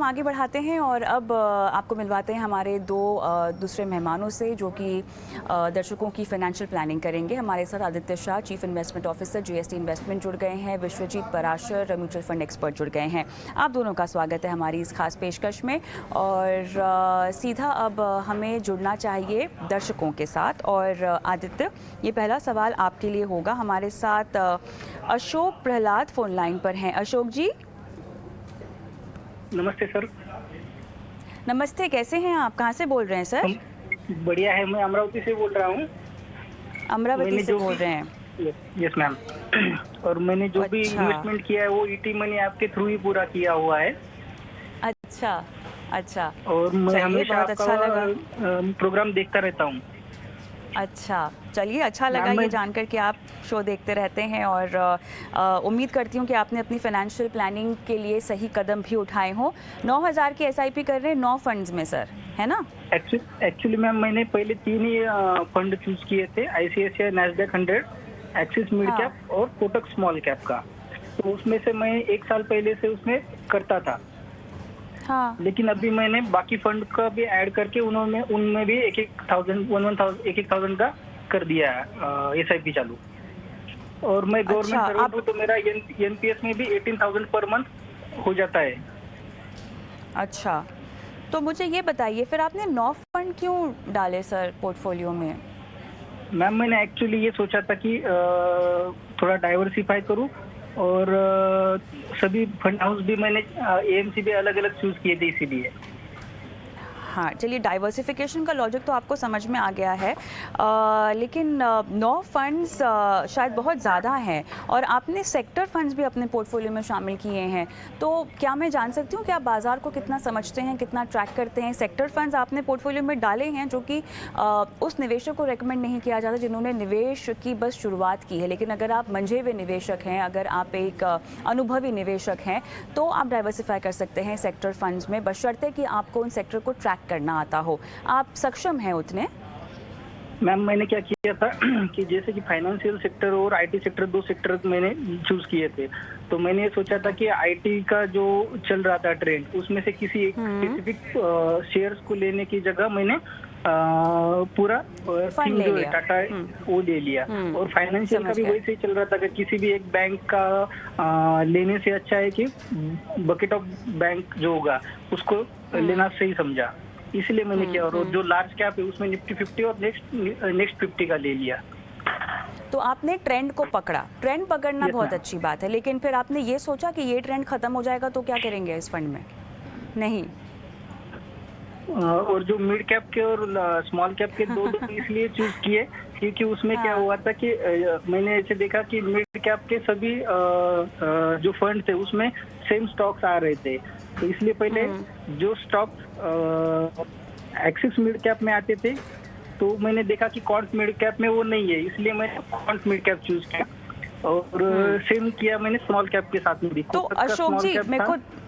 हम आगे बढ़ाते हैं और अब आपको मिलवाते हैं हमारे दो दूसरे मेहमानों से जो कि दर्शकों की फाइनेंशियल प्लानिंग करेंगे। हमारे साथ Aditya Shah, chief investment officer, GST investment जुड़ गए हैं। Vishwajeet Parashar, mutual fund expert जुड़ गए हैं। आप दोनों का स्वागत है हमारी इस खास पेशकश में। और सीधा अब हमें जुड़ना चाहिए दर्शकों के साथ। और आदित्य, ये पहला सवाल आपके लिए होगा। हमारे साथ अशोक प्रहलाद फोन लाइन पर हैं। अशोक जी, नमस्ते सर। नमस्ते, कैसे हैं आप? कहाँ से बोल रहे हैं सर? बढ़िया है, मैं अमरावती से बोल रहा हूँ। अमरावती से बोल रहे हैं? Yes ma'am. और मैंने जो भी अच्छा। इन्वेस्टमेंट किया है वो ईटी मनी आपके थ्रू ही पूरा किया हुआ है। अच्छा अच्छा, और मैं चलिए, हमेशा बहुत आपका अच्छा लगा। प्रोग्राम देखता रहता हूँ। अच्छा, चलिए, अच्छा लगा मैम ये मैं जानकर कि आप शो देखते रहते हैं। और उम्मीद करती हूँ कि आपने अपनी फाइनेंशियल प्लानिंग के लिए सही कदम भी उठाए हों। 9,000 की एसआईपी कर रहे हैं 9 फंड्स में सर, है ना? एक्चुअली मैम मैंने पहले 3 ही फंड चूज किए थे, आईसीआईसीआई नैस्डैक 100, एक्सिस मिड हाँ कैप और कोटक स्मॉल कैप का। तो उसमें से मैं 1 साल पहले से उसमें करता था। हाँ। लेकिन अभी मैंने बाकी फंड का भी ऐड करके उनमें भी एक एक थाउजेंड का कर दिया है एसआईपी चालू। और मैं अच्छा, गवर्नमेंट सर्वेंट आप हूँ तो मेरा एनपीएस में भी 18,000 पर मंथ हो जाता है। अच्छा, तो मुझे ये बताइए, फिर आपने 9 फंड क्यों डाले सर पोर्टफोलियो में? मैम मैंने एक्चुअली ये सोचा था कि थोड़ा डाइवर्सिफाई करूँ। और सभी फंड हाउस भी मैंने एएमसी भी अलग अलग चूज किए थे इसीलिए। हाँ, चलिए, डाइवर्सिफिकेशन का लॉजिक तो आपको समझ में आ गया है। लेकिन 9 फंड्स शायद बहुत ज़्यादा हैं और आपने सेक्टर फंड्स भी अपने पोर्टफोलियो में शामिल किए हैं। तो क्या मैं जान सकती हूँ कि आप बाज़ार को कितना समझते हैं, कितना ट्रैक करते हैं? सेक्टर फंड्स आपने पोर्टफोलियो में डाले हैं जो कि उस निवेशक को रेकमेंड नहीं किया जाता जिन्होंने निवेश की बस शुरुआत की है। लेकिन अगर आप मंझे हुए निवेशक हैं, अगर आप एक अनुभवी निवेशक हैं, तो आप डाइवर्सिफाई कर सकते हैं सेक्टर फंड्स में, बशर्ते कि आपको उन सेक्टर को ट्रैक करना आता हो। आप सक्षम हैं उतने? मैम मैंने क्या किया था कि जैसे कि फाइनेंशियल सेक्टर और आईटी सेक्टर, 2 सेक्टर मैंने चूज किए थे। तो मैंने ये सोचा था कि आईटी का जो चल रहा था ट्रेंड, उसमें से किसी एक स्पेसिफिक शेयर्स को लेने की जगह मैंने पूरा फंड ले जो लिया। टाटा वो ले लिया। और फाइनेंशियल का समझ भी गए। वैसे ही चल रहा था कि किसी भी एक बैंक का लेने से अच्छा है कि बकेट ऑफ बैंक जो होगा उसको लेना सही समझा। इसलिए मैंने किया। और जो लार्ज कैप है उसमें निफ्टी 50 और नेक्स्ट 50 का ले लिया। तो आपने ट्रेंड को पकड़ा। ट्रेंड पकड़ना यस बहुत मैम। अच्छी बात है, लेकिन फिर आपने ये सोचा कि ये ट्रेंड खत्म हो जाएगा तो क्या करेंगे इस फंड में? नहीं। और जो मिड कैप के और स्मॉल कैप के दो इसलिए चूज किए क्योंकि उसमें क्या हाँ। हुआ था कि मैंने ऐसे देखा कि मिड कैप के सभी जो फंड थे उसमें सेम स्टॉक्स आ रहे थे। तो इसलिए पहले जो स्टॉक एक्सिस मिड कैप में आते थे तो मैंने देखा कि क्वांट मिड कैप में वो नहीं है, इसलिए मैंने क्वांट मिड कैप चूज किया। और सेम किया मैंने स्मॉल कैप के साथ में भी। तो कोटक का अशोक स्मॉल जी, कैप मेरे था। को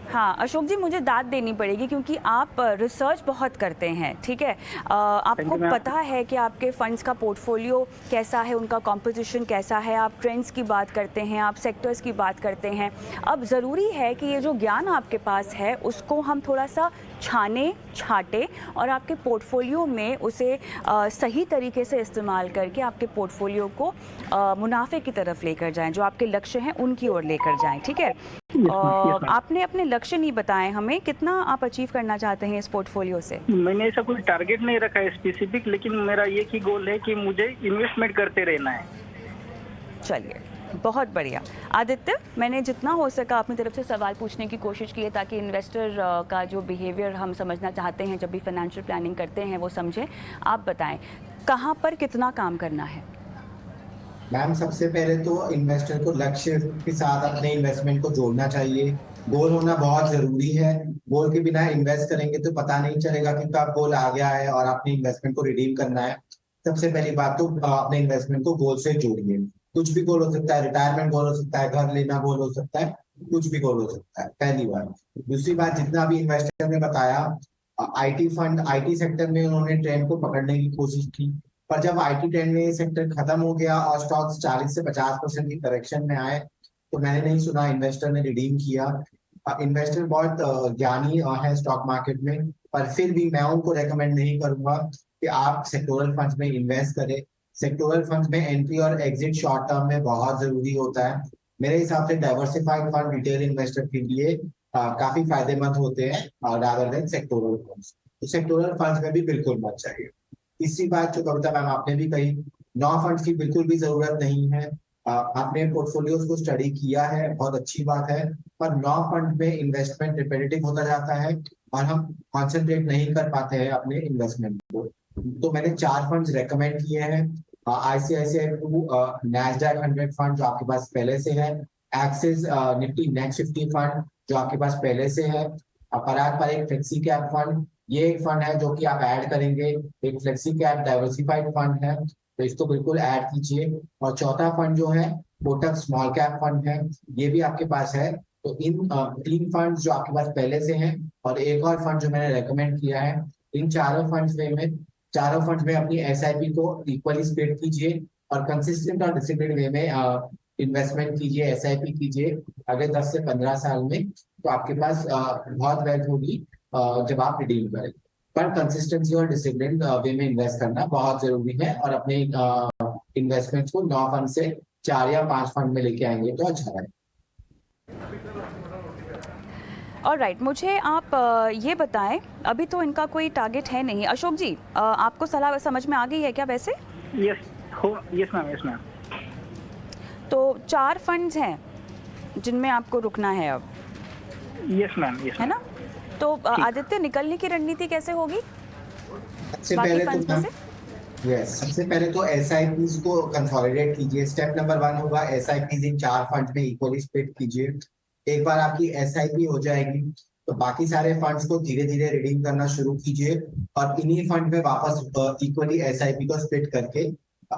हाँ, अशोक जी, मुझे दाद देनी पड़ेगी क्योंकि आप रिसर्च बहुत करते हैं, ठीक है? थैंक आपको यू मैम। पता है कि आपके फंड्स का पोर्टफोलियो कैसा है, उनका कॉम्पोजिशन कैसा है। आप ट्रेंड्स की बात करते हैं, आप सेक्टर्स की बात करते हैं। अब ज़रूरी है कि ये जो ज्ञान आपके पास है उसको हम थोड़ा सा छाने छाटे और आपके पोर्टफोलियो में उसे सही तरीके से इस्तेमाल करके आपके पोर्टफोलियो को मुनाफे की तरफ लेकर जाएं, जो आपके लक्ष्य हैं उनकी ओर लेकर जाएं, ठीक है? Yes ma'am. आपने अपने लक्ष्य नहीं बताए हमें, कितना आप अचीव करना चाहते हैं इस पोर्टफोलियो से? मैंने ऐसा कोई टारगेट नहीं रखा है स्पेसिफिक, लेकिन मेरा एक ही गोल है कि मुझे इन्वेस्टमेंट करते रहना है। चलिए, बहुत बढ़िया। आदित्य, मैंने जितना हो सका अपनी तरफ से सवाल पूछने की कोशिश की है ताकि इन्वेस्टर का जो बिहेवियर हम समझना चाहते हैं जब भी फाइनेंशियल प्लानिंग करते हैं वो समझें। आप बताएं, कहाँ पर कितना काम करना है? मैम सबसे पहले तो इन्वेस्टर को लक्ष्य के साथ अपने इन्वेस्टमेंट को जोड़ना चाहिए। गोल होना बहुत जरूरी है। गोल के बिना इन्वेस्ट करेंगे तो पता नहीं चलेगा कि कब गोल आ गया है और अपने इन्वेस्टमेंट को रिडीम करना है। सबसे पहली बात तो अपने इन्वेस्टमेंट को गोल से जोड़िए। कुछ भी गोल हो सकता है, रिटायरमेंट गोल हो सकता है, घर लेना गोल हो सकता है, कुछ भी गोल हो सकता है, पहली बात। दूसरी बात, जितना भी इन्वेस्टर ने बताया, आईटी फंड, आईटी सेक्टर में उन्होंने ट्रेंड को पकड़ने की कोशिश की। पर जब आईटी ट्रेंड में सेक्टर खत्म हो गया और स्टॉक्स 40 से 50% की करेक्शन में आए तो मैंने नहीं सुना इन्वेस्टर ने रिडीम किया। इन्वेस्टर बहुत ज्ञानी है स्टॉक मार्केट में, पर फिर भी मैं उनको रेकमेंड नहीं करूंगा कि आप सेक्टोरल फंड्स में इन्वेस्ट करें। सेक्टोरल फंड्स में एंट्री और एग्जिट शॉर्ट टर्म में बहुत जरूरी होता है। मेरे हिसाब से डाइवर्सिफाइड फंड रिटेल इन्वेस्टर के लिए काफी फायदेमंद होते हैं रादर देन सेक्टोरल फंड्स। तो सेक्टोरल फंड्स में भी बिल्कुल मत चाहिए। तीसरी बात जो कविता मैम आपने भी कही, नौ फंड्स की बिल्कुल भी जरूरत नहीं है। आपने पोर्टफोलियोज को स्टडी किया है, बहुत अच्छी बात है, पर नौ फंड में इन्वेस्टमेंट रिपेटिटिव होता जाता है और हम कॉन्सेंट्रेट नहीं कर पाते हैं अपने इन्वेस्टमेंट को। तो मैंने 4 फंड्स रेकमेंड किए हैं। आईसीआईसीआई प्रू नैस्डैक 100 फंड जो आपके पास पहले से है, एक्सिस निफ्टी नेक्स्ट 50 फंड जो आपके पास पहले से है, पराग पर एक फ्लेक्सी कैप फंड, ये एक फंड है जो कि आप ऐड करेंगे। एक फ्लेक्सी कैप डाइवर्सिफाइड फंड है, तो इसको बिल्कुल ऐड कीजिए। और चौथा फंड जो है कोटक स्मॉल कैप फंड है, ये भी आपके पास है। तो इन 3 फंड जो आपके पास पहले से हैं और एक और फंड जो मैंने रेकमेंड किया है, इन चारों फंड्स में अपनी एसआईपी को इक्वली स्प्लिट कीजिए और कंसिस्टेंट और डिसिप्लिन वे में इन्वेस्टमेंट कीजिए, एसआईपी कीजिए अगले 10 से 15 साल में। तो आपके पास बहुत वेल्थ होगी जब आप रिडीम करें। पर कंसिस्टेंसी और डिसिप्लिन वे में इन्वेस्ट करना बहुत जरूरी है और अपने इन्वेस्टमेंट्स को 9 फंड से 4 या 5 फंड में लेके आएंगे तो अच्छा है। ऑलराइट, मुझे आप ये बताएं, अभी तो इनका कोई टारगेट है नहीं। अशोक जी, आपको सलाह समझ में आ गई है क्या वैसे? Yes ma'am. तो 4 फंड्स हैं जिनमें आपको रुकना है अब? यस मैम, है ना? तो आदित्य, निकलने की रणनीति कैसे होगी बाकी फंड्स में से? सबसे पहले तो एसआईपीज को कंसोलिडेट कीजिए। स्टेप नंबर 1 होगा एसआईपीज इन 4 फंड में इक्वली स्प्लिट कीजिए। एक बार आपकी एसआईपी हो जाएगी तो बाकी सारे फंड्स को धीरे धीरे रिडीम करना शुरू कीजिए और इन्हीं फंड में वापस इक्वली एसआईपी को स्प्लिट करके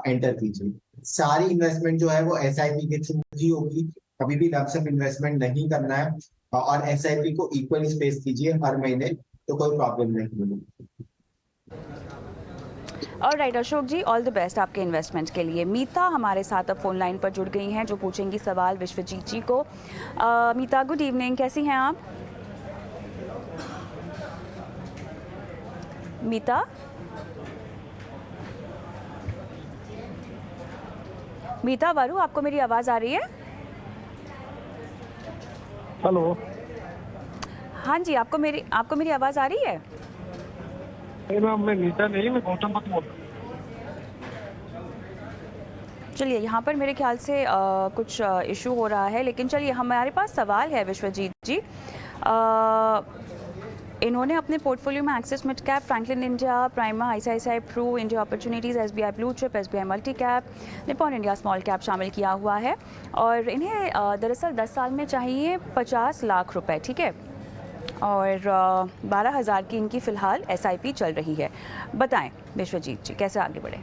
एंटर कीजिए। सारी इन्वेस्टमेंट जो है वो एसआईपी के थ्रू ही होगी, कभी भी लमसम इन्वेस्टमेंट नहीं करना है और एसआईपी को इक्वली स्पेस कीजिए हर महीने, तो कोई प्रॉब्लम नहीं होगी। Alright Ashok ji, all the best आपके इन्वेस्टमेंट के लिए। मीता हमारे साथ अब फोन लाइन पर जुड़ गई हैं जो पूछेंगी सवाल विश्वजीत जी को। मीता, गुड इवनिंग, कैसी हैं आप? मीता वारू, आपको मेरी आवाज़ आ रही है? हेलो। हाँ जी, आपको मेरी आवाज़ आ रही है? मैम, मैं मीता नहीं, मैं गौतम बुद्ध बोल रहा हूँ। चलिए, यहाँ पर मेरे ख्याल से कुछ इशू हो रहा है, लेकिन चलिए हमारे पास सवाल है विश्वजीत जी। इन्होंने अपने पोर्टफोलियो में Axis mid cap, Franklin India, Prima, ICICI Pru, India opportunities, SBI blue chip, SBI multi cap, Nippon India small cap शामिल किया हुआ है और इन्हें दरअसल 10 साल में चाहिए 50 लाख रुपए, ठीक है? और 12,000 की इनकी फ़िलहाल एसआईपी चल रही है। बताएं विश्वजीत जी, कैसे आगे बढ़ें?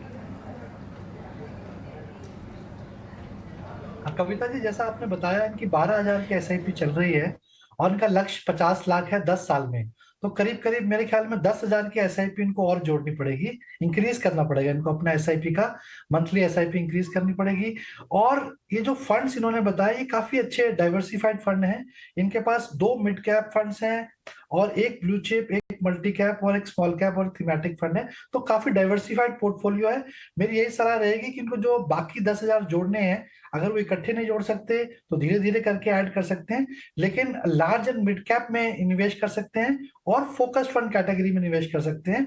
कविता जी, जैसा आपने बताया इनकी 12,000 की एसआईपी चल रही है और इनका लक्ष्य 50 लाख है 10 साल में, तो करीब करीब मेरे ख्याल में 10,000 की एसआईपी इनको और जोड़नी पड़ेगी, इंक्रीज करना पड़ेगा इनको, अपना एसआईपी का मंथली एसआईपी इंक्रीज करनी पड़ेगी। और ये जो फंड्स इन्होंने बताया ये काफी अच्छे डाइवर्सिफाइड फंड हैं। इनके पास 2 मिड कैप फंड्स हैं और एक ब्लू चिप, एक मल्टी कैप और एक स्मॉल कैप और थीमेटिक फंड है, तो काफी डाइवर्सिफाइड पोर्टफोलियो है। मेरी यही सलाह रहेगी कि इनको जो बाकी 10,000 जोड़ने हैं, अगर वो इकट्ठे नहीं जोड़ सकते तो धीरे धीरे करके ऐड कर सकते हैं, लेकिन लार्ज एंड मिड कैप में इन्वेस्ट कर सकते हैं और फोकस्ड फंड कैटेगरी में निवेश कर सकते हैं।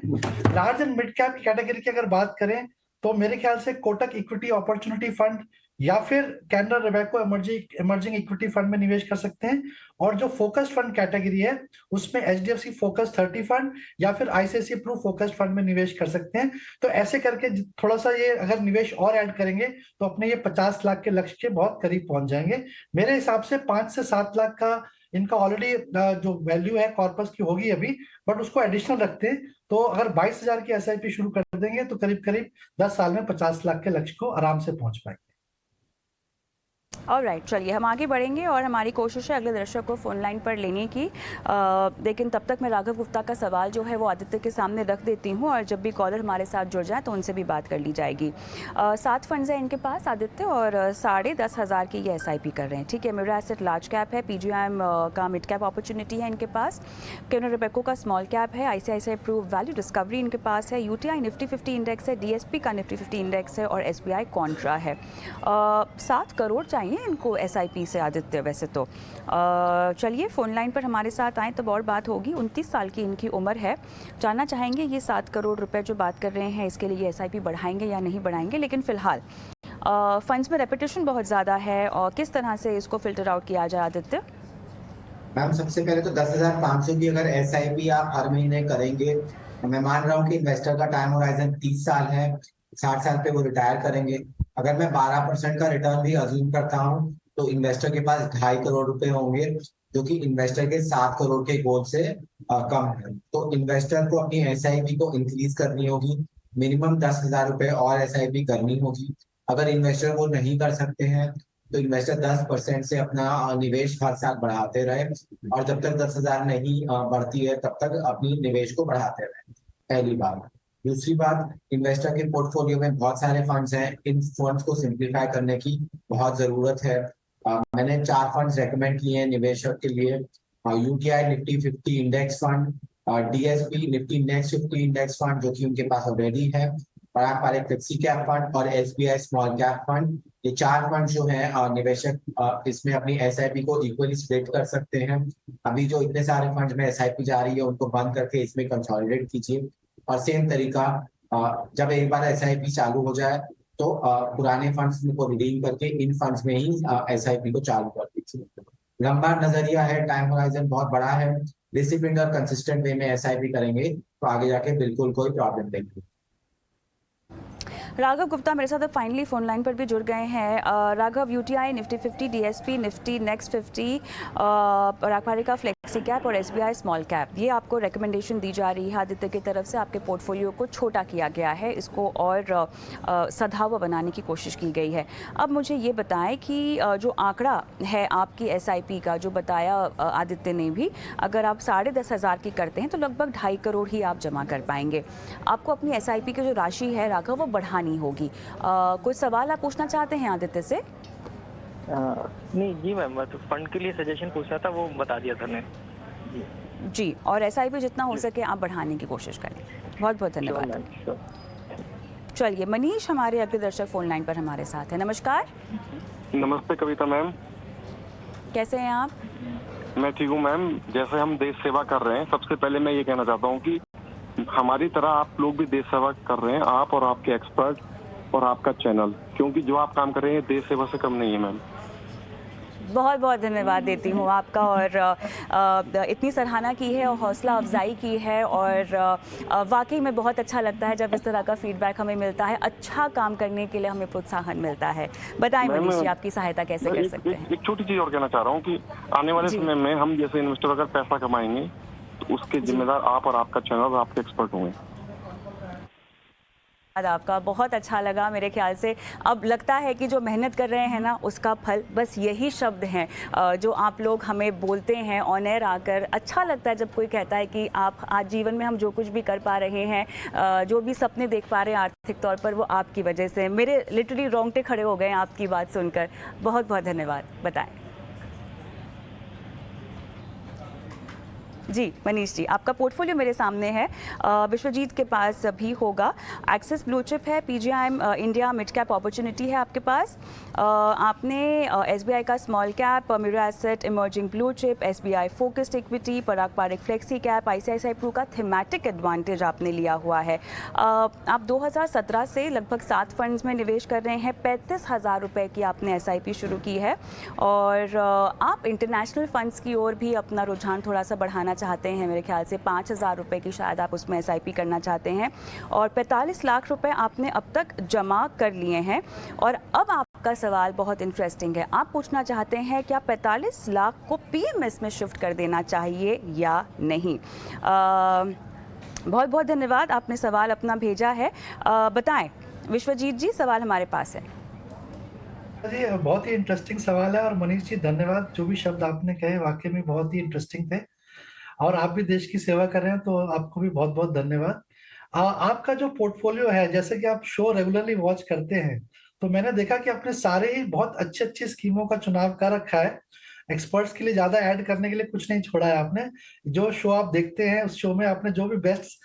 Large and mid cap category की अगर बात करें तो मेरे ख्याल से कोटक इक्विटी अपॉर्चुनिटी फंड या फिर Canara Robeco emerging equity fund में निवेश कर सकते हैं। और जो फोकस्ड फंड कैटेगरी है उसमें एचडीएफसी फोकस 30 फंड या फिर आईसीआईसीआई प्रू फोकस्ड फंड में निवेश कर सकते हैं। तो ऐसे करके थोड़ा सा ये अगर निवेश और ऐड करेंगे तो अपने ये 50 लाख के लक्ष्य के बहुत करीब पहुंच जाएंगे। मेरे हिसाब से 5 से 7 लाख का इनका ऑलरेडी जो वैल्यू है कॉर्पस की होगी अभी, बट उसको एडिशनल रखते हैं तो अगर 22,000 की एसआईपी शुरू कर देंगे तो करीब करीब 10 साल में 50 लाख के लक्ष्य को आराम से पहुंच पाएंगे। ऑलराइट, चलिए हम आगे बढ़ेंगे और हमारी कोशिश है अगले दर्शक को फ़ोन लाइन पर लेने की। लेकिन तब तक मैं राघव गुप्ता का सवाल जो है वो आदित्य के सामने रख देती हूँ और जब भी कॉलर हमारे साथ जुड़ जाए तो उनसे भी बात कर ली जाएगी। 7 फंड्स हैं इनके पास आदित्य और 10,500 की ये SIP कर रहे हैं, ठीक है। मिरा एसेट लार्ज कैप है, PGIM का मिड कैप अपॉर्चुनिटी है इनके पास, कैनरा रोबेको का स्मॉल कैप है, ICICI प्रू वैल्यू डिस्कवरी इनके पास है, UTI निफ्टी 50 इंडेक्स है, DSP का निफ्टी 50 इंडेक्स है और SBI कॉन्ट्रा है। 7 करोड़ चाहिए इनको SIP से आदित्य वैसे तो। चलिए फ़ोन लाइन पर हमारे साथ आएँ तब और बात होगी। 29 साल की इनकी उम्र है। जानना चाहेंगे ये 7 करोड़ रुपए जो बात कर रहे हैं इसके लिए SIP बढ़ाएंगे या नहीं बढ़ाएंगे। लेकिन फ़िलहाल फंड्स में रेपिटेशन बहुत ज़्यादा है और किस तरह से इसको फ़िल्टर आउट किया जाए आदित्य? मैम सबसे पहले तो 10,500 की अगर SIP आप हर महीने करेंगे, तो मैं मान रहा हूँ कि इन्वेस्टर का टाइम होराइजन 30 साल है, 60 साल पे वो रिटायर करेंगे। अगर मैं 12% का रिटर्न भी अज्यूम करता हूँ तो इन्वेस्टर के पास 2.5 करोड़ रुपए होंगे, जो कि इन्वेस्टर के 7 करोड़ के गोल से कम है। तो इन्वेस्टर को अपनी SIP को इंक्रीज करनी होगी, मिनिमम 10,000 रुपए और SIP करनी होगी। अगर इन्वेस्टर वो नहीं कर सकते हैं तो इन्वेस्टर 10% से अपना निवेश हर साल बढ़ाते रहे और जब तक 10,000 नहीं बढ़ती है तब तक अपनी निवेश को बढ़ाते रहे। पहली बात। दूसरी बात, इन्वेस्टर के पोर्टफोलियो में बहुत सारे फंड्स हैं, इन फंड्स को सिंप्लीफाई करने की बहुत जरूरत है। मैंने 4 फंड्स रेकमेंड किए हैं निवेशक के लिए। UTI Nifty 50 index fund, DSP Nifty next 50 index fund जो कि उनके पास ऑलरेडी है, पारंपरिक फ्लेक्सी कैप फंड और SBI स्मॉल कैप फंड। ये 4 फंड जो है निवेशक इसमें अपनी SIP को इक्वली स्प्लिट कर सकते हैं। अभी जो इतने सारे फंड में SIP जा रही है उनको बंद करके इसमें कंसोलिडेट कीजिए और सेम तरीका जब एक बार SIP चालू हो जाए तो पुराने फंड्स को रिडीम करके इन फंड्स में ही SIP को चालू कर दीजिए। लंबा नजरिया है, टाइम होराइजन बहुत बड़ा है, डिसिप्लिन और कंसिस्टेंट वे में SIP करेंगे तो आगे जाके बिल्कुल कोई प्रॉब्लम नहीं है। राघव गुप्ता मेरे साथ अब फाइनली फ़ोन लाइन पर भी जुड़ गए हैं। Raghav, UTI Nifty 50, DSP Nifty next 50, पारंपरिक फ्लेक्सी कैप और SBI स्मॉल कैप, ये आपको रिकमेंडेशन दी जा रही है आदित्य की तरफ से। आपके पोर्टफोलियो को छोटा किया गया है, इसको और सधा हुआ बनाने की कोशिश की गई है। अब मुझे ये बताएं कि जो आंकड़ा है आपकी SIP का जो बताया आदित्य ने भी, अगर आप 10,500 की करते हैं तो लगभग 2.5 करोड़ ही आप जमा कर पाएंगे। आपको अपनी SIP की जो राशि है राघव वो बढ़ानी होगी। कोई सवाल आप पूछना चाहते हैं आदित्य से? नहीं जी मैम, बस फंड के लिए सजेशन पूछना था, वो बता दिया था ने जी, और SIP जितना हो सके आप बढ़ाने की कोशिश करें। बहुत बहुत धन्यवाद। चलिए मनीष हमारे अगले दर्शक फोन लाइन पर हमारे साथ है। नमस्कार। नमस्ते कविता मैम, कैसे हैं आप? मैं ठीक हूँ मैम। जैसे हम देश सेवा कर रहे हैं, सबसे पहले मैं ये कहना चाहता हूँ कि हमारी तरह आप लोग भी देश सेवा कर रहे हैं, आप और आपके एक्सपर्ट और आपका चैनल, क्योंकि जो आप काम कर रहे हैं देश सेवा से कम नहीं है मैम। बहुत बहुत धन्यवाद देती हूँ आपका, और इतनी सराहना की है और हौसला अफजाई की है, और वाकई में बहुत अच्छा लगता है जब इस तरह का फीडबैक हमें मिलता है। अच्छा काम करने के लिए हमें प्रोत्साहन मिलता है। बताएं मनीष जी, आपकी सहायता कैसे कर सकते हैं? एक छोटी चीज और कहना चाह रहा हूँ कि आने वाले समय में हम जैसे इन्वेस्टर अगर पैसा कमाएंगे तो उसके जिम्मेदार आप और आपका चैनल और आपके एक्सपर्ट होंगे। आपका बहुत अच्छा लगा। मेरे ख्याल से अब लगता है कि जो मेहनत कर रहे हैं ना उसका फल बस यही शब्द हैं जो आप लोग हमें बोलते हैं ऑन एयर आकर। अच्छा लगता है जब कोई कहता है कि आप आज जीवन में हम जो कुछ भी कर पा रहे हैं, जो भी सपने देख पा रहे हैं आर्थिक तौर पर, वो आपकी वजह से। मेरे लिटरली रोंगटे खड़े हो गए आपकी बात सुनकर। बहुत बहुत धन्यवाद। बताएं जी मनीष जी, आपका पोर्टफोलियो मेरे सामने है। विश्वजीत के पास भी होगा। एक्सिस ब्लू चिप है, PGIM India mid cap opportunity है आपके पास। आपने SBI का small cap, Mirae asset emerging blue chip, SBI focused equity, Parag Parikh flexi cap, ICICI Pru का थीमेटिक एडवांटेज आपने लिया हुआ है। आप 2017 से लगभग 7 फंड्स में निवेश कर रहे हैं। 35,000 रुपये की आपने SIP शुरू की है, और आप इंटरनेशनल फंड्स की ओर भी अपना रुझान थोड़ा सा बढ़ाना चाहते हैं। मेरे ख्याल से 5,000 रुपये की शायद आप उसमें SIP करना चाहते हैं, और 45 लाख रुपए आपने अब तक जमा कर लिए हैं। और अब आपका सवाल बहुत इंटरेस्टिंग है। आप पूछना चाहते हैं क्या 45 लाख को PMS में शिफ्ट कर देना चाहिए या नहीं। बहुत बहुत धन्यवाद, आपने सवाल अपना भेजा है। बताएं विश्वजीत जी, सवाल हमारे पास है। जी बहुत ही इंटरेस्टिंग सवाल है, और मनीष जी धन्यवाद, जो भी शब्द आपने कहे वाकई में बहुत ही इंटरेस्टिंग थे, और आप भी देश की सेवा कर रहे हैं तो आपको भी बहुत बहुत धन्यवाद। आपका जो पोर्टफोलियो है, जैसे कि आप शो रेगुलरली वॉच करते हैं, तो मैंने देखा कि आपने सारे ही बहुत अच्छी अच्छी स्कीमों का चुनाव कर रखा है। एक्सपर्ट्स के लिए ज्यादा ऐड करने के लिए कुछ नहीं छोड़ा है आपने। जो शो आप देखते हैं उस शो में आपने जो भी बेस्ट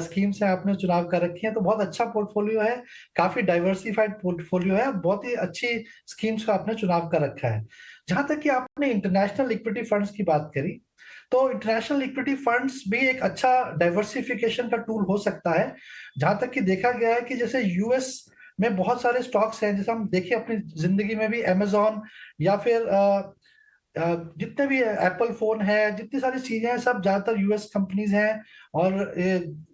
स्कीम्स हैं आपने चुनाव कर रखी हैं, तो बहुत अच्छा पोर्टफोलियो है, काफी डाइवर्सिफाइड पोर्टफोलियो है, बहुत ही अच्छी स्कीम्स का आपने चुनाव कर रखा है। जहां तक कि आपने इंटरनेशनल इक्विटी फंड्स की बात करी, तो इंटरनेशनल इक्विटी फंड्स भी एक अच्छा डाइवर्सिफिकेशन का टूल हो सकता है। जहां तक कि देखा गया है कि जैसे यूएस में बहुत सारे स्टॉक्स हैं, जैसे हम देखिए अपनी जिंदगी में भी अमेजॉन, या फिर जितने भी एप्पल फोन है, जितनी सारी चीजें हैं, सब ज्यादातर यूएस कंपनीज हैं, और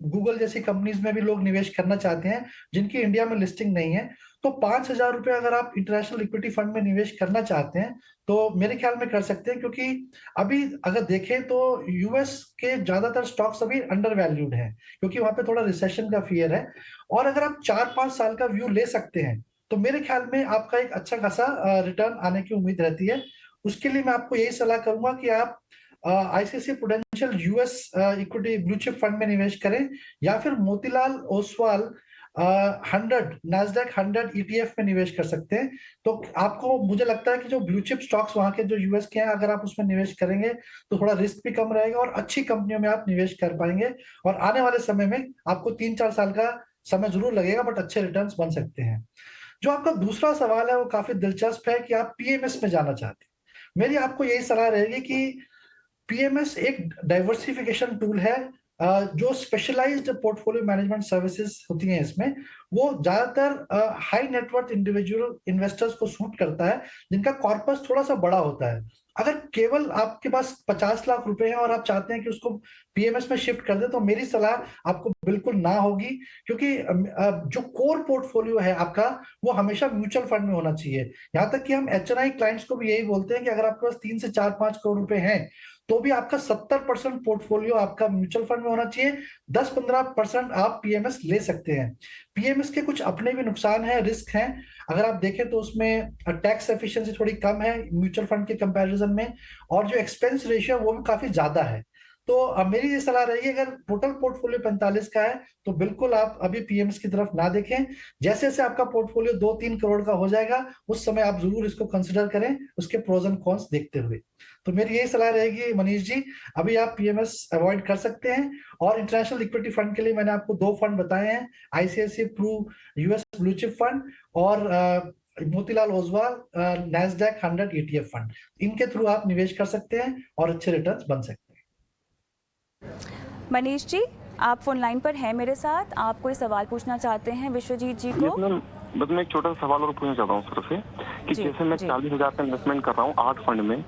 गूगल जैसी कंपनीज में भी लोग निवेश करना चाहते हैं जिनकी इंडिया में लिस्टिंग नहीं है। तो 5,000 रुपये अगर आप इंटरनेशनल इक्विटी फंड में निवेश करना चाहते हैं तो मेरे ख्याल में कर सकते हैं, क्योंकि अभी अगर देखें तो यूएस के ज्यादातर स्टॉक्स अभी अंडर वैल्यूड हैं, क्योंकि वहां पे थोड़ा रिसेशन का फियर है। और अगर आप 4-5 साल का व्यू ले सकते हैं तो मेरे ख्याल में आपका एक अच्छा खासा रिटर्न आने की उम्मीद रहती है। उसके लिए मैं आपको यही सलाह करूंगा कि आप ICICI Prudential US equity blue chip fund में निवेश करें, या फिर मोतीलाल ओसवाल 100 नैस्डैक 100 ईटीएफ में निवेश कर सकते हैं। तो आपको, मुझे लगता है कि जो ब्लू चिप स्टॉक्स वहां के जो यूएस के हैं, अगर आप उसमें निवेश करेंगे तो थोड़ा रिस्क भी कम रहेगा और अच्छी कंपनियों में आप निवेश कर पाएंगे, और आने वाले समय में आपको 3-4 साल का समय जरूर लगेगा, बट अच्छे रिटर्न्स बन सकते हैं। जो आपका दूसरा सवाल है वो काफी दिलचस्प है कि आप पीएमएस में जाना चाहते हैं। मेरी आपको यही सलाह रहेगी कि पीएमएस एक डाइवर्सिफिकेशन टूल है। जो स्पेशलाइज्ड पोर्टफोलियो मैनेजमेंट सर्विसेज होती हैं इसमें, वो ज्यादातर हाई नेटवर्थ इंडिविजुअल इन्वेस्टर्स को सूट करता है, जिनका कॉर्पस थोड़ा सा बड़ा होता है। अगर केवल आपके पास 50 लाख रुपए हैं और आप चाहते हैं कि उसको पीएमएस में शिफ्ट कर दे, तो मेरी सलाह आपको बिल्कुल ना होगी, क्योंकि जो कोर पोर्टफोलियो है आपका वो हमेशा म्यूचुअल फंड में होना चाहिए। यहाँ तक कि हम एचएनआई क्लाइंट्स को भी यही बोलते हैं कि अगर आपके पास 3 से 4-5 करोड़ रुपए हैं तो भी आपका 70% पोर्टफोलियो आपका म्यूचुअल फंड में होना चाहिए, 10-15% आप पीएमएस ले सकते हैं। पीएमएस के कुछ अपने भी नुकसान है, रिस्क हैं। अगर आप देखें तो उसमें टैक्स एफिशिएंसी थोड़ी कम है म्यूचुअल फंड के कंपैरिजन में, और जो एक्सपेंस रेशियो वो भी काफी ज्यादा है। तो अब मेरी ये सलाह रहेगी, अगर टोटल पोर्टफोलियो 45 का है तो बिल्कुल आप अभी पीएमएस की तरफ ना देखें। जैसे जैसे आपका पोर्टफोलियो 2-3 करोड़ का हो जाएगा, उस समय आप जरूर इसको कंसिडर करें, उसके प्रोज एंड कॉन्स देखते हुए। तो मेरी यही सलाह रहेगी मनीष जी, अभी आप पीएमएस अवॉइड कर सकते हैं। और इंटरनेशनल इक्विटी फंड के लिए मैंने आपको 2 फंड बताए हैं, ICICI Pru US blue chip fund और Motilal Oswal Nasdaq 100 ETF fund. इनके थ्रू आप निवेश कर सकते हैं और अच्छे रिटर्न्स बन सकते हैं। मनीष जी, आप फोन लाइन पर हैं मेरे साथ, आप कोई सवाल पूछना चाहते हैं विश्वजीत जी को? बस मैं एक छोटा सा सवाल और पूछना चाहता हूँ सर से कि जी, जैसे मैं जी। 40,000 का इन्वेस्टमेंट कर रहा हूँ 8 फंड में,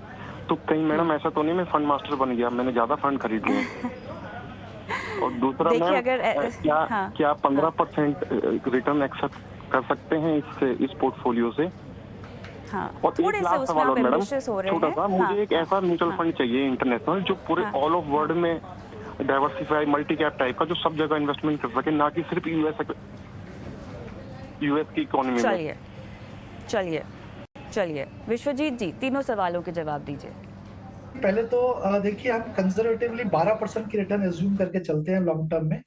तो कहीं मैडम ऐसा तो नहीं मैं फंड मास्टर बन गया, मैंने ज्यादा फंड खरीद लिए? और दूसरा देखिए, मैम, अगर क्या हाँ, क्या 15% रिटर्न एक्सेप्ट कर सकते हैं इस पोर्टफोलियो से? हाँ, और थोड़े एक से लास्ट उसमें सवाल आप और मैडम, एम्बिशियस हो रहे छोटा हैं। सा, मुझे हाँ, एक ऐसा म्यूचुअल हाँ, फंड चाहिए इंटरनेशनल जो पूरे हाँ। ऑल ऑफ वर्ल्ड में डाइवर्सिफाई मल्टी कैप टाइप का, जो सब जगह इन्वेस्टमेंट कर सके, ना कि सिर्फ यूएस की इकोनॉमी में। चलिए चलिए चलिए विश्वजीत जी, तीनों सवालों के जवाब दीजिए। पहले तो देखिए, हम कंजर्वेटिवली 12% की रिटर्न एज्यूम करके चलते हैं लॉन्ग टर्म में।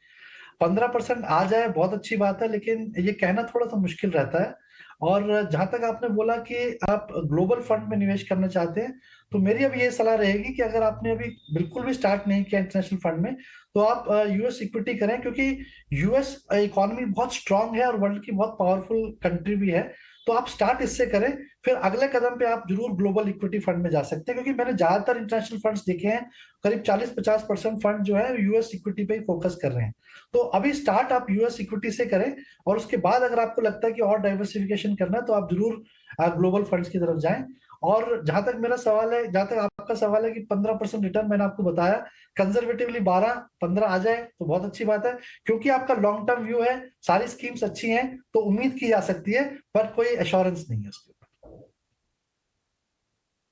15% आ जाए बहुत अच्छी बात है, लेकिन ये कहना थोड़ा सा मुश्किल रहता है। और जहां तक आपने बोला कि आप ग्लोबल फंड में निवेश करना चाहते हैं, तो मेरी अभी ये सलाह रहेगी कि अगर आपने अभी बिल्कुल भी स्टार्ट नहीं किया इंटरनेशनल फंड में, तो आप यूएस इक्विटी करें, क्योंकि यूएस इकोनॉमी बहुत स्ट्रांग है और वर्ल्ड की बहुत पावरफुल कंट्री भी है। तो आप स्टार्ट इससे करें, फिर अगले कदम पे आप जरूर ग्लोबल इक्विटी फंड में जा सकते हैं, क्योंकि मैंने ज्यादातर इंटरनेशनल फंड्स देखे हैं, करीब 40-50% फंड जो है यूएस इक्विटी पे ही फोकस कर रहे हैं। तो अभी स्टार्ट आप यूएस इक्विटी से करें, और उसके बाद अगर आपको लगता है कि और डाइवर्सिफिकेशन करना है तो आप जरूर ग्लोबल फंड्स की तरफ जाएं। और जहां तक मेरा सवाल है, जहां तक आपका सवाल है कि 15% रिटर्न, मैंने आपको बताया कंजर्वेटिवली 12-15 आ जाए तो बहुत अच्छी बात है, क्योंकि आपका लॉन्ग टर्म व्यू है, सारी स्कीम्स अच्छी हैं, तो उम्मीद की जा सकती है, पर कोई एश्योरेंस नहीं है उसके ऊपर।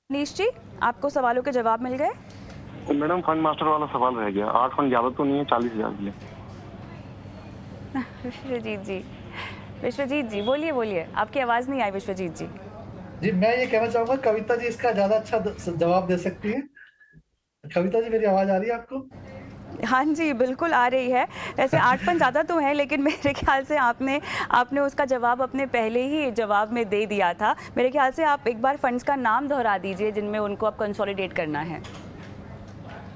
मनीष जी, आपको सवालों के जवाब मिल गए? तो मैडम फंड मास्टर वाला सवाल रह गया, 8 फंड ज्यादा तो नहीं है 40,000 के लिए? विश्वजीत जी, विश्वजीत जी बोलिए बोलिए, आपकी आवाज नहीं आई विश्वजीत जी। जी मैं ये कहना चाहूंगा कविता जी इसका ज्यादा अच्छा जवाब दे सकती है। कविता जी मेरी आवाज आ रही है आपको? हाँ जी, बिल्कुल आ रही है। वैसे 8 फंड ज़्यादा तो हैं, लेकिन मेरे ख्याल से आपने आपने उसका जवाब अपने पहले ही जवाब में दे दिया था। मेरे ख्याल से आप एक बार फंड्स का नाम दोहरा दीजिए जिनमें उनको अब कंसोलिडेट करना है।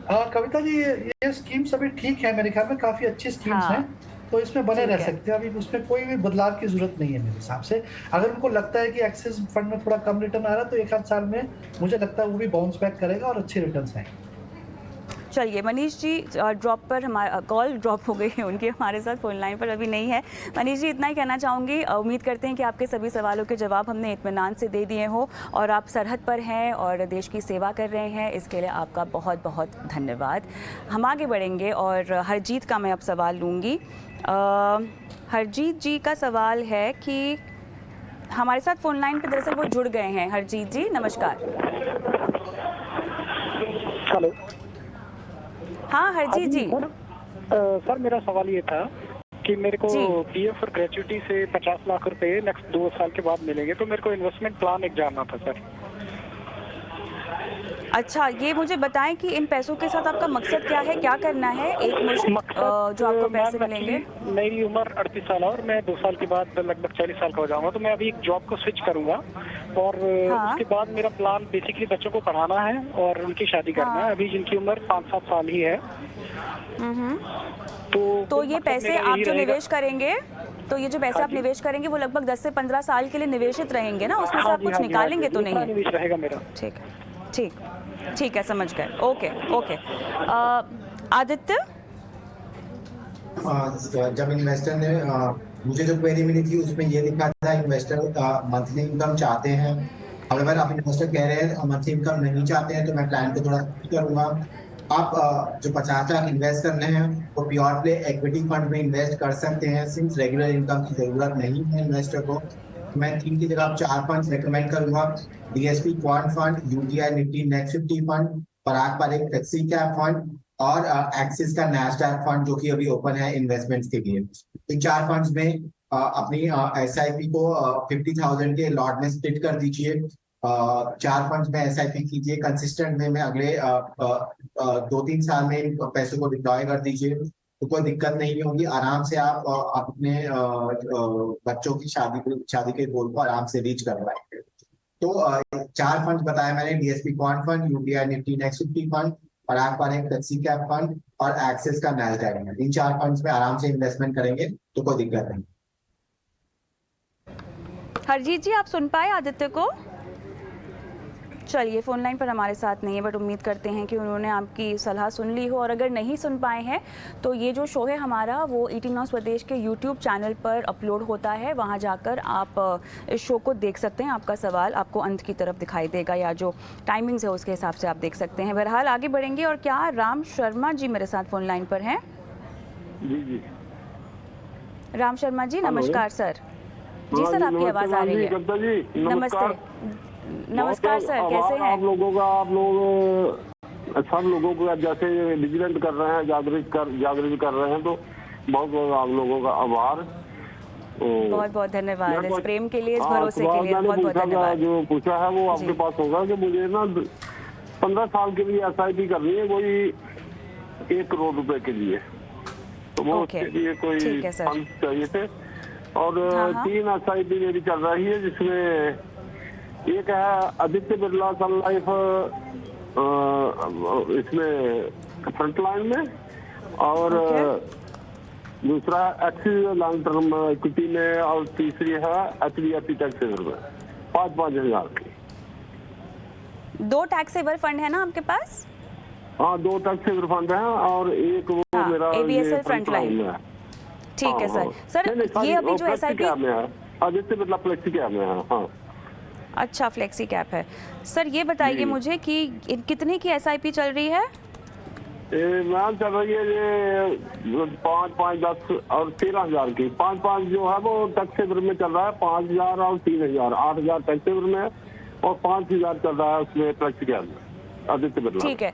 कविता जी ये स्कीम्स अभी ठीक है, मेरे ख्याल में काफी अच्छी स्कीम्स हैं, हाँ, तो इसमें बने रह ठीक है। सकते हैं। अभी उसमें कोई भी बदलाव की जरूरत नहीं है मेरे हिसाब से। अगर उनको लगता है कि एक्सिस फंड में थोड़ा कम रिटर्न आ रहा है तो एक आध साल में मुझे लगता है वो भी बाउंस बैक करेगा और अच्छे रिटर्न्स आएंगे। चलिए मनीष जी, ड्रॉप पर हमारा कॉल ड्रॉप हो गई है उनकी, हमारे साथ फोन लाइन पर अभी नहीं है। मनीष जी, इतना ही कहना चाहूँगी, उम्मीद करते हैं कि आपके सभी सवालों के जवाब हमने इत्मीनान से दे दिए हो और आप सरहद पर हैं और देश की सेवा कर रहे हैं, इसके लिए आपका बहुत बहुत धन्यवाद। हम आगे बढ़ेंगे और हरजीत का मैं अब सवाल लूँगी। हरजीत जी का सवाल है कि हमारे साथ फोन लाइन पर दरअसल वो जुड़ गए हैं। हरजीत जी नमस्कार। हेलो। हाँ हरजीत जी। सर मेरा सवाल ये था कि मेरे को जी। पीएफ और ग्रेच्युटी से 50 लाख रुपए नेक्स्ट 2 साल के बाद मिलेंगे, तो मेरे को इन्वेस्टमेंट प्लान एक जानना था सर। अच्छा, ये मुझे बताएं कि इन पैसों के साथ आपका मकसद क्या है, क्या करना है? एक मुश्त जो आपको पैसे मिलेंगे। मेरी उम्र 38 साल है और मैं 2 साल के बाद लगभग 40 साल का हो जाऊंगा, तो मैं अभी एक जॉब को स्विच करूंगा और हाँ। उसके बाद मेरा प्लान बेसिकली बच्चों को पढ़ाना है और उनकी शादी करना हाँ। है, अभी जिनकी उम्र 5-7 साल ही है। तो ये पैसे आप जो निवेश करेंगे, तो ये जो पैसे हाँ आप जी। निवेश करेंगे वो लगभग 10 से 15 साल के लिए निवेशित रहेंगे ना, उसमें से हाँ आप जी, कुछ हाँ जी, निकालेंगे तो इतना नहीं? निवेश रहेगा मेरा। ठीक है, ठीक ठीक है, समझ गए। Okay okay. आदित्य। जब इन्वेस्टर ने मुझे जो क्वेरी मिली थी उसमें ये लिखा था इन्वेस्टर मंथली इनकम चाहते हैं। अगर आप इन्वेस्टर कह रहे हैं मंथली इनकम नहीं चाहते हैं तो मैं क्लाइंट को थोड़ा करूंगा। आप जो 50 लाख इन्वेस्ट करने हैं वो प्योर प्ले इक्विटी फंड में इन्वेस्ट कर सकते हैं, सिंस रेगुलर इनकम की जरूरत नहीं है इन्वेस्टर को। मैं 3 की जगह 4 फंड रेकमेंड करूंगा। DSP quant fund, UTI Nifty next 50 fund, Parag Parekh flexi cap fund और एक्सिस का नैस्डैक फंड जो कि अभी ओपन है इन्वेस्टमेंट्स के लिए। इन 4 फंड्स में अपनी एसआईपी को 50,000 के लॉट में स्प्लिट कर दीजिए। 4 फंड्स में एसआईपी कीजिए, कंसिस्टेंट वे में अगले 2-3 साल में इन पैसों को डिप्लॉय कर दीजिए, तो कोई दिक्कत नहीं होगी। आराम से आप अपने बच्चों की शादी के गोल को आराम से रीच कर पाएंगे। तो 4 फंड बताया मैंने, DSP quant fund, UTI Nifty next 50 fund, Parag Parekh flexi cap fund और एक्सिस का नैस्डैक फंड। इन 4 फंड्स में आराम से इन्वेस्टमेंट करेंगे तो कोई दिक्कत नहीं। हरजीत जी, आप सुन पाए आदित्य को? चलिए, फ़ोन लाइन पर हमारे साथ नहीं है, बट उम्मीद करते हैं कि उन्होंने आपकी सलाह सुन ली हो। और अगर नहीं सुन पाए हैं तो ये जो शो है हमारा वो 18 नौ स्वदेश के यूट्यूब चैनल पर अपलोड होता है, वहाँ जाकर आप इस शो को देख सकते हैं। आपका सवाल आपको अंत की तरफ दिखाई देगा या जो टाइमिंग्स है उसके हिसाब से आप देख सकते हैं। बहरहाल आगे बढ़ेंगे। और क्या राम शर्मा जी मेरे साथ फ़ोन लाइन पर हैं? जी जी। राम शर्मा जी नमस्कार सर। जी सर, आपकी आवाज़ आ रही है। नमस्ते नमस्कार सर, कैसे हैं? आप लोगों का सब लोगों को जैसे विजिलेंट कर रहे हैं, जागृत कर रहे हैं, तो बहुत बहुत आप लोगों का आभार। बहुत बहुत धन्यवाद इस प्रेम के लिए, इस भरोसे के लिए बहुत बहुत धन्यवाद। जो पूछा है वो आपके पास होगा कि मुझे ना 15 साल के लिए एसआईपी करनी है, कोई 1 करोड़ रुपए के लिए, तो वो उसके लिए कोई फंड चाहिए थे। और 3 एसआईपी मेरी चल रही है, जिसमें एक है आदित्य बिरला सन लाइफ इसमें फ्रंटलाइन में, और दूसरा एक्सिस लॉन्ग टर्म इक्विटी में, और तीसरी है एचडीएफसी टैक्स सेवर में 5-5 हजार की। 2 टैक्स सेवर फंड है ना आपके पास? हाँ, 2 टैक्स सेवर फंड है और एक वो मेरा एबीएसएल फ्रंटलाइन में। ठीक है सर। सर ये अभी जो SIP Aditya Birla flexi cap में है। हाँ अच्छा, फ्लेक्सी कैप है। सर ये बताइए मुझे कि कितने की एसआईपी चल रही है? मैम चल रही है ये 5-5, 10 और 13 हजार की। 5-5 जो है वो टैक्स सेवर में चल रहा है, 5,000 और 3,000, 8,000 टैक्स सेवर में और 5,000 चल रहा है उसमें फ्लेक्सी कैप में आदित्य बिरला। ठीक है,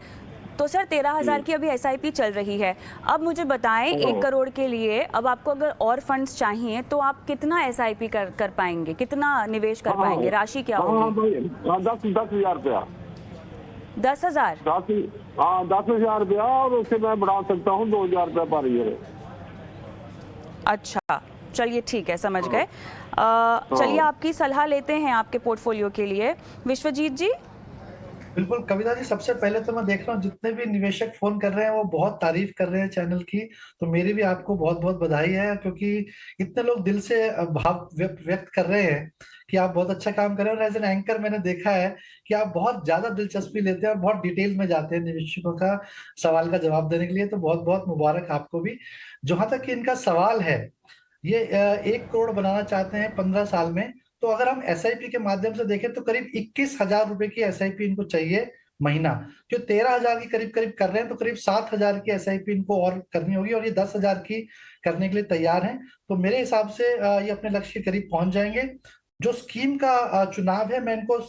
तो सर 13,000 की अभी एसआईपी चल रही है। अब मुझे बताएं 1 करोड़ के लिए अब आपको अगर और फंड्स चाहिए तो आप कितना एसआईपी कर पाएंगे, कितना निवेश कर पाएंगे, राशि क्या होगी? 10,000 रुपया। 10,000? 10,000 रुपया, और उससे मैं बढ़ा सकता हूँ 2,000 रुपया पर ईयर। अच्छा, चलिए ठीक है, समझ गए। चलिए आपकी सलाह लेते हैं आपके पोर्टफोलियो के लिए। विश्वजीत जी। बिल्कुल कविता जी, सबसे पहले तो मैं देख रहा हूँ जितने भी निवेशक फोन कर रहे हैं वो बहुत तारीफ कर रहे हैं चैनल की, तो मेरी भी आपको बहुत बहुत बधाई है, क्योंकि इतने लोग दिल से भाव व्यक्त कर रहे हैं कि आप बहुत अच्छा काम कर रहे हैं। और एज एन एंकर मैंने देखा है कि आप बहुत ज्यादा दिलचस्पी लेते हैं और बहुत डिटेल में जाते हैं निवेशकों का सवाल का जवाब देने के लिए, तो बहुत बहुत मुबारक आपको भी। जहां तक कि इनका सवाल है, ये 1 करोड़ बनाना चाहते हैं 15 साल में, तो अगर हम एसआईपी के माध्यम से देखें तो करीब 21,000 रुपए की एसआईपी इनको चाहिए महीना। जो 13,000 की करीब करीब कर रहे हैं, तो करीब 7,000 की एसआईपी इनको और करनी होगी, और ये 10,000 की करने के लिए तैयार हैं। तो मेरे हिसाब से ये अपने लक्ष्य के करीब पहुंच जाएंगे। जो स्कीम का चुनाव है, मैं इनको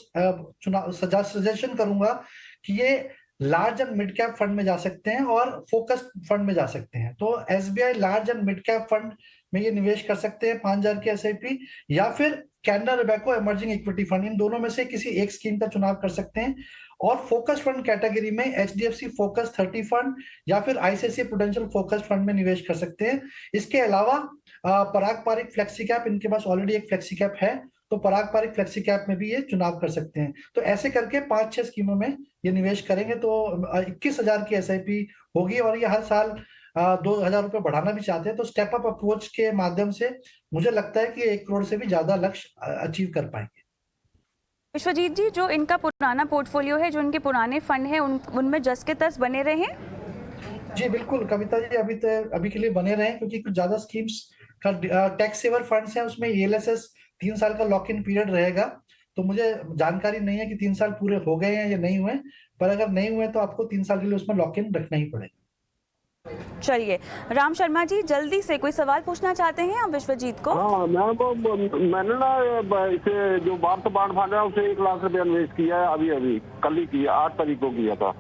सजेशन करूंगा कि ये large and mid cap fund में जा सकते हैं और फोकस्ड फंड में जा सकते हैं। तो SBI large and mid cap fund में ये निवेश कर सकते हैं 5,000 की एसआईपी, या फिर Canara Robeco emerging equity fund, इन दोनों में से किसी एक स्कीम का चुनाव कर सकते हैं। और फोकस फंड कैटेगरी में एचडीएफसी फोकस 30 फंड या फिर आईसीआईसीआई प्रूडेंशियल फोकस फंड में निवेश कर सकते हैं। इसके अलावा पराग पारिक फ्लेक्सी कैप, इनके पास ऑलरेडी एक फ्लेक्सी कैप है, तो पराग पारिक फ्लेक्सी कैप में भी ये चुनाव कर सकते हैं। तो ऐसे करके 5-6 स्कीमों में ये निवेश करेंगे तो 21,000 की एसआईपी होगी, और ये हर साल 2,000 रुपये बढ़ाना भी चाहते हैं, तो स्टेप अप अप्रोच के माध्यम से मुझे लगता है कि 1 करोड़ से भी ज्यादा लक्ष्य अचीव कर पाएंगे। विश्वजीत जी, जो इनका पुराना पोर्टफोलियो है, जो इनके पुराने फंड हैं, उनमें जस के तस बने रहे? जी बिल्कुल कविता जी, अभी के लिए बने रहे, क्योंकि कुछ ज्यादा स्कीम्स का टैक्स सेवर फंड्स हैं, उसमें ईएलएसएस 3 साल का लॉक इन पीरियड रहेगा। तो मुझे जानकारी नहीं है कि 3 साल पूरे हो गए हैं या नहीं हुए, पर अगर नहीं हुए तो आपको 3 साल के लिए उसमें लॉक इन रखना ही पड़ेगा। चलिए, राम शर्मा जी जल्दी से कोई सवाल पूछना चाहते हैं आप विश्वजीत को? हाँ मैंने ना इसे जो भारत बांड फंड है उसे 1 लाख रुपया निवेश किया है, अभी कल ही किया, 8 तारीख को किया था।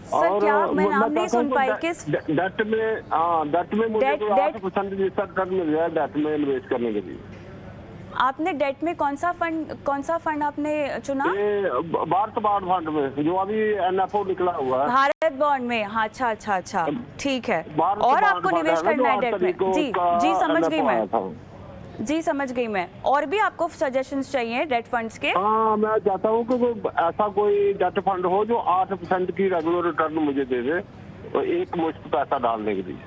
सर क्या मैं नाम नहीं सुन पाई? किस डेट में मुझे 8% रिटर्न मिल रहा है डेट में निवेश करने के लिए। आपने डेट में कौन सा फंड आपने चुना? ये भारत बांड फंड में जो अभी एनएफओ निकला हुआ है, भारत बॉन्ड में। हाँ, अच्छा, ठीक है। और आपको निवेश करना है डेट में? जी समझ गई मैं। और भी आपको सजेशंस चाहिए डेट फंड्स के? हाँ, मैं चाहता हूँ कि ऐसा कोई डेट फंड हो जो 8% की रेगुलर रिटर्न मुझे दे दे, और एक मुश्त पैसा डालने के लिए।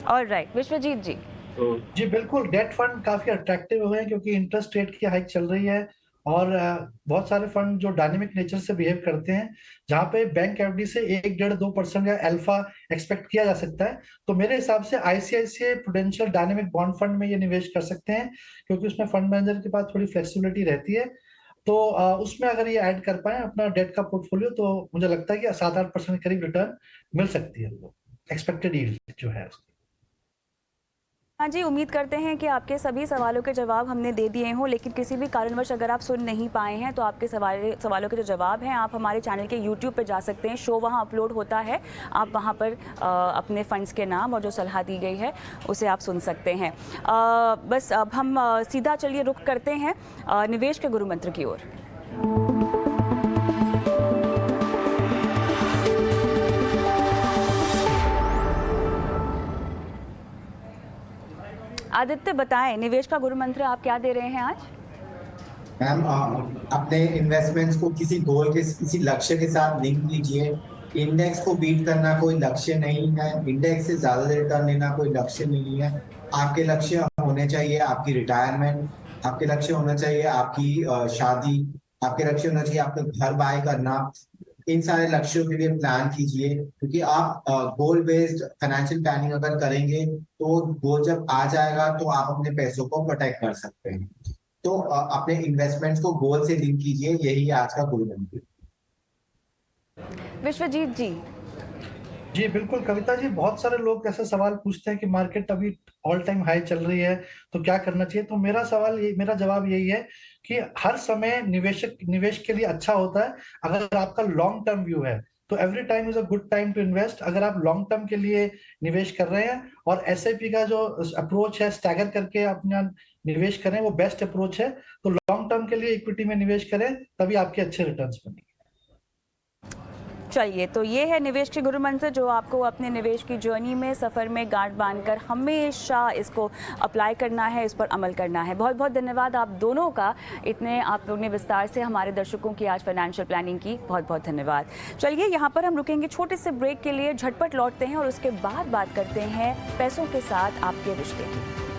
ऑलराइट, विश्वजीत जी। जी बिल्कुल, डेट फंड काफी अट्रैक्टिव हुए हैं, क्योंकि इंटरेस्ट रेट की हाइक चल रही है, और बहुत सारे फंड जो डायनेमिक नेचर से बिहेव करते हैं, जहां पे बैंक एफडी से 1-1.5-2% का अल्फा एक्सपेक्ट किया जा सकता है। तो मेरे हिसाब से ICICI prudential dynamic bond fund में ये निवेश कर सकते हैं, क्योंकि उसमें फंड मैनेजर के पास थोड़ी फ्लेक्सिबिलिटी रहती है। तो उसमें अगर ये ऐड कर पाए अपना डेट का पोर्टफोलियो, तो मुझे लगता है कि 7-8% के करीब रिटर्न मिल सकती है, एक्सपेक्टेड यील्ड जो है उसकी। हाँ जी, उम्मीद करते हैं कि आपके सभी सवालों के जवाब हमने दे दिए हों, लेकिन किसी भी कारणवश अगर आप सुन नहीं पाए हैं तो आपके सवालों के जो जवाब हैं आप हमारे चैनल के YouTube पे जा सकते हैं। शो वहाँ अपलोड होता है, आप वहाँ पर अपने फंड्स के नाम और जो सलाह दी गई है उसे आप सुन सकते हैं। बस अब हम सीधा चलिए रुख करते हैं निवेश के गुरु मंत्र की ओर। आदित्य बताएं, निवेश का गुरु मंत्र आप क्या दे रहे हैं आज? मैम अपने इन्वेस्टमेंट्स को किसी गोल के, किसी लक्ष्य के साथ लिंक कीजिए। इंडेक्स को बीट करना कोई लक्ष्य नहीं है, इंडेक्स से ज्यादा रिटर्न लेना कोई लक्ष्य नहीं है। आपके लक्ष्य होने चाहिए आपकी रिटायरमेंट, आपके लक्ष्य होना चाहिए आपकी शादी, आपके लक्ष्य होना चाहिए आपका घर बाय करना। इन सारे लक्ष्यों के लिए प्लान कीजिए, क्योंकि आप गोल बेस्ड फाइनेंशियल प्लानिंग अगर करेंगे तो गोल जब आ जाएगा तो आप अपने पैसों को प्रोटेक्ट कर सकते हैं। तो अपने इन्वेस्टमेंट्स को गोल से लिंक कीजिए, यही आज का गुरु मंत्र। विश्वजीत जी। जी बिल्कुल कविता जी, बहुत सारे लोग ऐसे सवाल पूछते हैं कि मार्केट अभी ऑल टाइम हाई चल रही है तो क्या करना चाहिए। तो मेरा जवाब यही है कि हर समय निवेश के लिए अच्छा होता है अगर आपका लॉन्ग टर्म व्यू है, तो every time is a good time to invest अगर आप लॉन्ग टर्म के लिए निवेश कर रहे हैं। और एसआईपी का जो अप्रोच है स्टैगर करके अपना निवेश करें, वो बेस्ट अप्रोच है। तो लॉन्ग टर्म के लिए इक्विटी में निवेश करें, तभी आपके अच्छे रिटर्न्स बनेंगे। चलिए, तो ये है निवेश के गुरु मंत्र जो आपको अपने निवेश की जर्नी में, सफ़र में गांठ बांधकर हमेशा इसको अप्लाई करना है, इस पर अमल करना है। बहुत बहुत धन्यवाद आप दोनों का, इतने आप लोगों ने विस्तार से हमारे दर्शकों की आज फाइनेंशियल प्लानिंग की। बहुत बहुत धन्यवाद। चलिए, यहाँ पर हम रुकेंगे छोटे से ब्रेक के लिए, झटपट लौटते हैं और उसके बाद बात करते हैं पैसों के साथ आपके रिश्ते की।